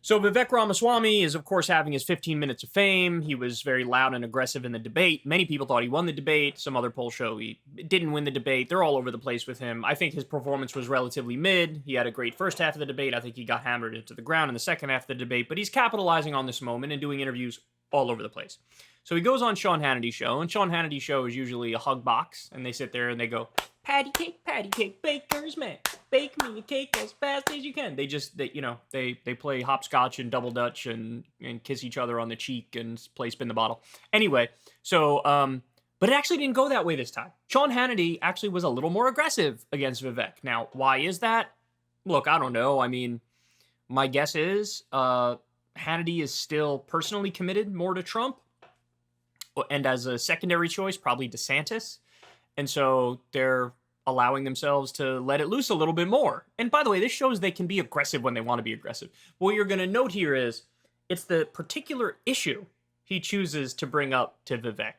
So Vivek Ramaswamy is, of course, having his 15 minutes of fame. He was very loud and aggressive in the debate. Many people thought he won the debate. Some other polls show he didn't win the debate. They're all over the place with him. I think his performance was relatively mid. He had a great first half of the debate. I think he got hammered into the ground in the second half of the debate. But he's capitalizing on this moment and doing interviews all over the place. So he goes on Sean Hannity's show, and Sean Hannity's show is usually a hug box, and they sit there and they go, patty cake, baker's man, bake me a cake as fast as you can. They play hopscotch and double dutch and kiss each other on the cheek and play spin the bottle. Anyway, so, but it actually didn't go that way this time. Sean Hannity actually was a little more aggressive against Vivek. Now, why is that? Look, I don't know. I mean, my guess is Hannity is still personally committed more to Trump. And as a secondary choice, probably DeSantis. And so they're allowing themselves to let it loose a little bit more. And by the way, this shows they can be aggressive when they want to be aggressive. What you're going to note here is it's the particular issue he chooses to bring up to Vivek,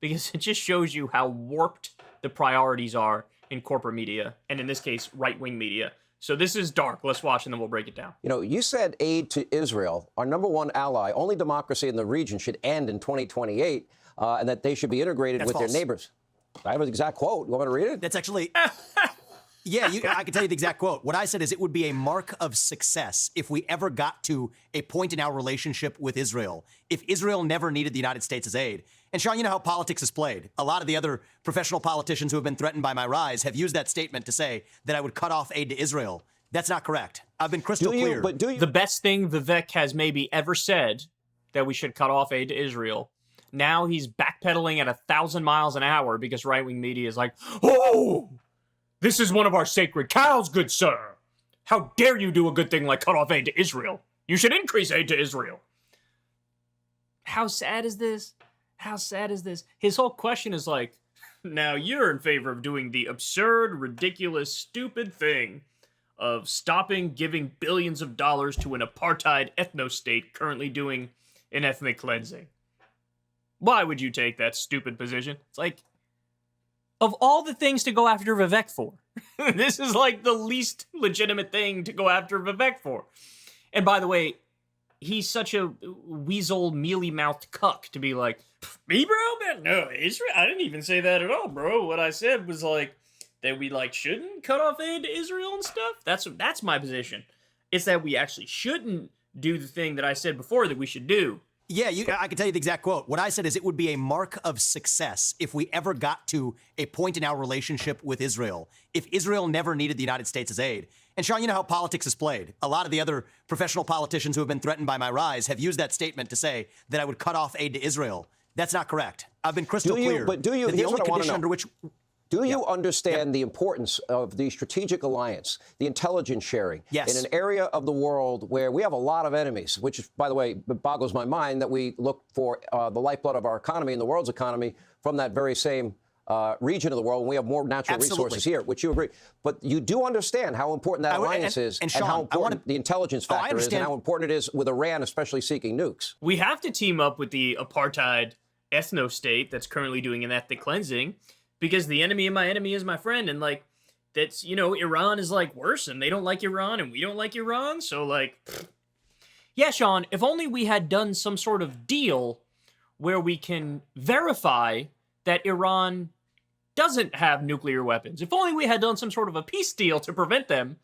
because it just shows you how warped the priorities are in corporate media, and in this case, right-wing media. So this is dark. Let's watch and then we'll break it down. You know, you said aid to Israel, our number one ally, only democracy in the region, should end in 2028, and that they should be integrated with their neighbors. I have an exact quote. You want me to read it? That's actually... Yeah, I can tell you the exact quote. What I said is it would be a mark of success if we ever got to a point in our relationship with Israel, if Israel never needed the United States' aid. And Sean, you know how politics is played. A lot of the other professional politicians who have been threatened by my rise have used that statement to say that I would cut off aid to Israel. That's not correct. I've been crystal clear. But do you? The best thing Vivek has maybe ever said, that we should cut off aid to Israel. Now he's backpedaling at 1,000 miles an hour because right-wing media is like, oh, this is one of our sacred cows, good sir. How dare you do a good thing like cut off aid to Israel? You should increase aid to Israel. How sad is this? How sad is this? His whole question is like, now you're in favor of doing the absurd, ridiculous, stupid thing of stopping giving billions of dollars to an apartheid ethno-state currently doing an ethnic cleansing. Why would you take that stupid position? It's like, of all the things to go after Vivek for, this is like the least legitimate thing to go after Vivek for. And by the way, he's such a weasel, mealy-mouthed cuck to be like, me, bro? No, Israel? I didn't even say that at all, bro. What I said was like, that we like shouldn't cut off aid to Israel and stuff. That's my position. It's that we actually shouldn't do the thing that I said before that we should do. Yeah, I can tell you the exact quote. What I said is it would be a mark of success if we ever got to a point in our relationship with Israel, if Israel never needed the United States' aid. And Sean, you know how politics is played. A lot of the other professional politicians who have been threatened by my rise have used that statement to say that I would cut off aid to Israel. That's not correct. I've been crystal clear. But do you? The Here's only what I want to condition know. under which... Do you understand the importance of the strategic alliance, the intelligence sharing, Yes. in an area of the world where we have a lot of enemies, which, by the way, boggles my mind that we look for the lifeblood of our economy and the world's economy from that very same region of the world, and we have more natural resources here, which you agree. But you do understand how important that alliance is, and Sean, how important the intelligence factor is, and how important it is with Iran, especially seeking nukes. We have to team up with the apartheid ethno-state that's currently doing an ethnic cleansing, because the enemy of my enemy is my friend, and like, that's, you know, Iran is like worse, and they don't like Iran, and we don't like Iran, so like, yeah, Sean, if only we had done some sort of deal where we can verify that Iran doesn't have nuclear weapons. If only we had done some sort of a peace deal to prevent them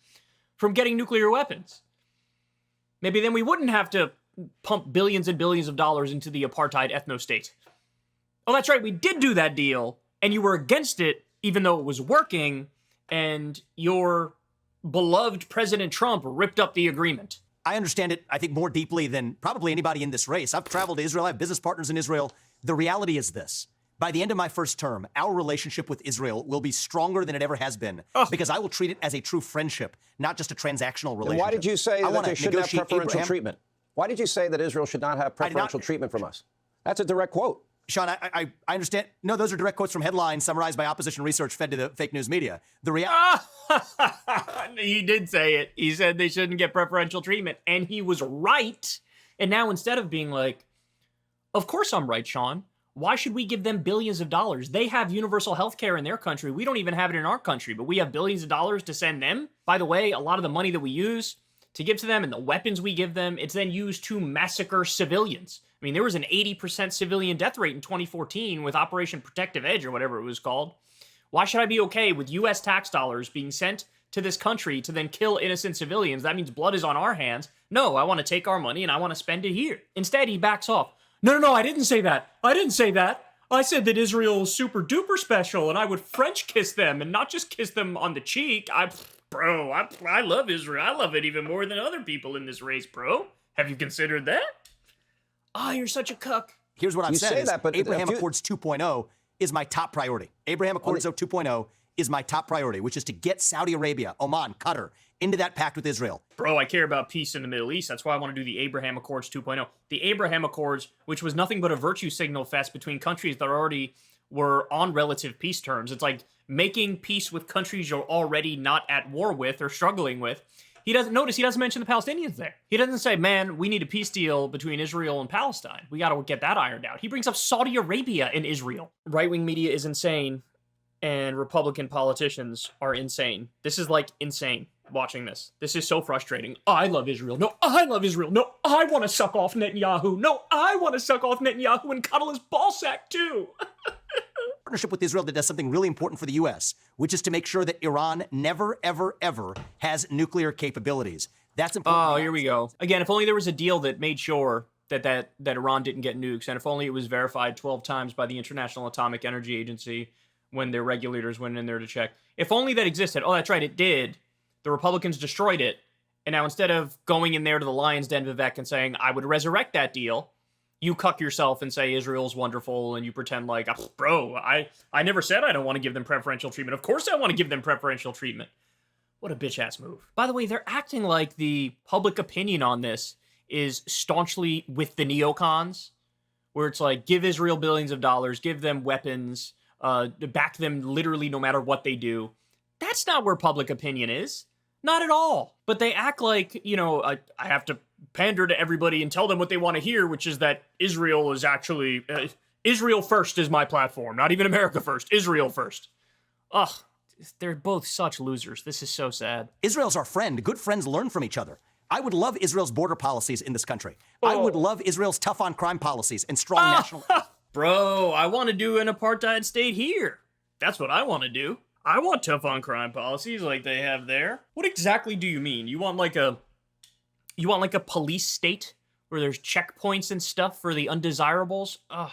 from getting nuclear weapons. Maybe then we wouldn't have to pump billions and billions of dollars into the apartheid ethno-state. Oh, that's right, we did do that deal, and you were against it, even though it was working, and your beloved President Trump ripped up the agreement. I understand it, I think, more deeply than probably anybody in this race. I've traveled to Israel. I have business partners in Israel. The reality is this. By the end of my first term, our relationship with Israel will be stronger than it ever has been, because I will treat it as a true friendship, not just a transactional relationship. And why did you say that they shouldn't have preferential treatment? Why did you say that Israel should not have preferential treatment from us? That's a direct quote. Sean, I understand. No, those are direct quotes from headlines summarized by opposition research fed to the fake news media. The reality... He did say it. He said they shouldn't get preferential treatment, and he was right. And now instead of being like, of course I'm right, Sean. Why should we give them billions of dollars? They have universal health care in their country. We don't even have it in our country, but we have billions of dollars to send them. By the way, a lot of the money that we use to give to them and the weapons we give them, it's then used to massacre civilians. I mean, there was an 80% civilian death rate in 2014 with Operation Protective Edge or whatever it was called. Why should I be okay with U.S. tax dollars being sent to this country to then kill innocent civilians? That means blood is on our hands. No, I want to take our money and I want to spend it here. Instead, he backs off. No, I didn't say that. I didn't say that. I said that Israel is super duper special and I would French kiss them and not just kiss them on the cheek. I love Israel. I love it even more than other people in this race, bro. Have you considered that? Oh, you're such a cuck. Here's what I'm saying. Abraham Accords 2.0 is my top priority. Abraham Accords 2.0 is my top priority, which is to get Saudi Arabia, Oman, Qatar into that pact with Israel. Bro, I care about peace in the Middle East. That's why I want to do the Abraham Accords 2.0. The Abraham Accords, which was nothing but a virtue signal fest between countries that already were on relative peace terms. It's like making peace with countries you're already not at war with or struggling with. He doesn't mention the Palestinians there. He doesn't say, man, we need a peace deal between Israel and Palestine. We got to get that ironed out. He brings up Saudi Arabia and Israel. Right-wing media is insane, and Republican politicians are insane. This is like insane watching this. This is so frustrating. I love Israel. No, I love Israel. No, I want to suck off Netanyahu. No, I want to suck off Netanyahu and cuddle his ballsack too. Partnership with Israel that does something really important for the U.S., which is to make sure that Iran never, ever, ever has nuclear capabilities. That's important. Oh, here we go. Again, if only there was a deal that made sure that Iran didn't get nukes, and if only it was verified 12 times by the International Atomic Energy Agency when their regulators went in there to check. If only that existed. Oh, that's right, it did. The Republicans destroyed it. And now instead of going in there to the lion's den, Vivek, and saying, I would resurrect that deal, you cuck yourself and say Israel's wonderful, and you pretend like, bro, I never said I don't want to give them preferential treatment. Of course I want to give them preferential treatment. What a bitch-ass move. By the way, they're acting like the public opinion on this is staunchly with the neocons, where it's like, give Israel billions of dollars, give them weapons, back them literally no matter what they do. That's not where public opinion is. Not at all. But they act like, I have to pander to everybody and tell them what they want to hear, which is that Israel is actually... Israel first is my platform. Not even America first. Israel first. Ugh. They're both such losers. This is so sad. Israel's our friend. Good friends learn from each other. I would love Israel's border policies in this country. I would love Israel's tough on crime policies and strong national... Bro, I want to do an apartheid state here. That's what I want to do. I want tough on crime policies like they have there. What exactly do you mean? You want like a police state where there's checkpoints and stuff for the undesirables? Ugh.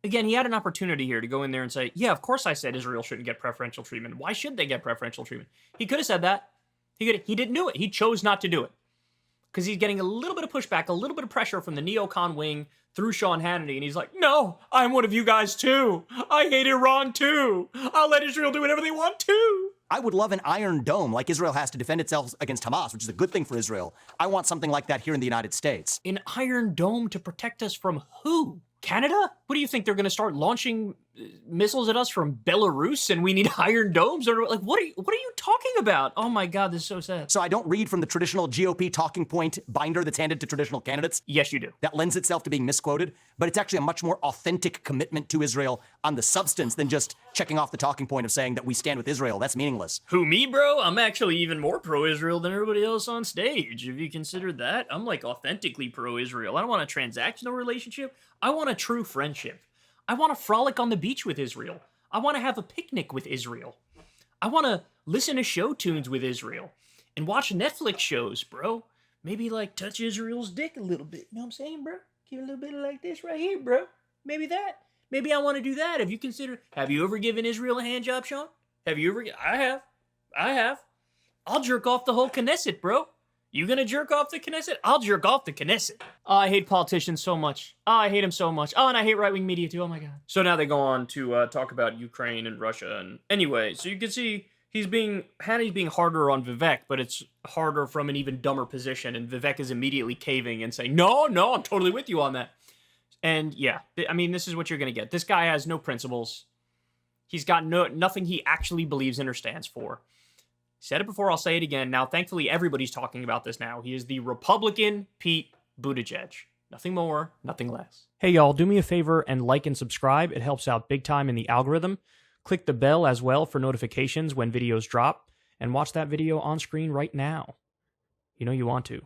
Again, he had an opportunity here to go in there and say, yeah, of course I said Israel shouldn't get preferential treatment. Why should they get preferential treatment? He could have said that. He didn't do it. He chose not to do it. Because he's getting a little bit of pushback, a little bit of pressure from the neocon wing through Sean Hannity, and he's like, no, I'm one of you guys too. I hate Iran too. I'll let Israel do whatever they want too. I would love an Iron Dome like Israel has to defend itself against Hamas, which is a good thing for Israel. I want something like that here in the United States. An Iron Dome to protect us from who? Canada? What do you think? They're going to start launching missiles at us from Belarus and we need Iron Domes? Or like, what are you talking about? Oh my God, this is so sad. So I don't read from the traditional GOP talking point binder that's handed to traditional candidates. Yes, you do. That lends itself to being misquoted, but it's actually a much more authentic commitment to Israel on the substance than just checking off the talking point of saying that we stand with Israel. That's meaningless. Who, me, bro? I'm actually even more pro-Israel than everybody else on stage. If you consider that, I'm like authentically pro-Israel. I don't want a transactional relationship. I want a true friendship. I want to frolic on the beach with Israel. I want to have a picnic with Israel. I want to listen to show tunes with Israel and watch Netflix shows, bro. Maybe like touch Israel's dick a little bit. You know what I'm saying, bro? Give a little bit like this right here, bro. Maybe that. Maybe I want to do that. Have you ever given Israel a hand job, Sean? I have. I'll jerk off the whole Knesset, bro. You gonna jerk off the Knesset? I'll jerk off the Knesset. Oh, I hate politicians so much. Oh, I hate them so much. Oh, and I hate right-wing media too. Oh my God. So now they go on to talk about Ukraine and Russia. And anyway, so you can see Hannity's being harder on Vivek, but it's harder from an even dumber position. And Vivek is immediately caving and saying, no, I'm totally with you on that. And yeah, I mean, this is what you're gonna get. This guy has no principles. He's got nothing he actually believes in or stands for. Said it before, I'll say it again. Now, thankfully, everybody's talking about this now. He is the Republican Pete Buttigieg. Nothing more, nothing less. Hey, y'all, do me a favor and like and subscribe. It helps out big time in the algorithm. Click the bell as well for notifications when videos drop, and watch that video on screen right now. You know you want to.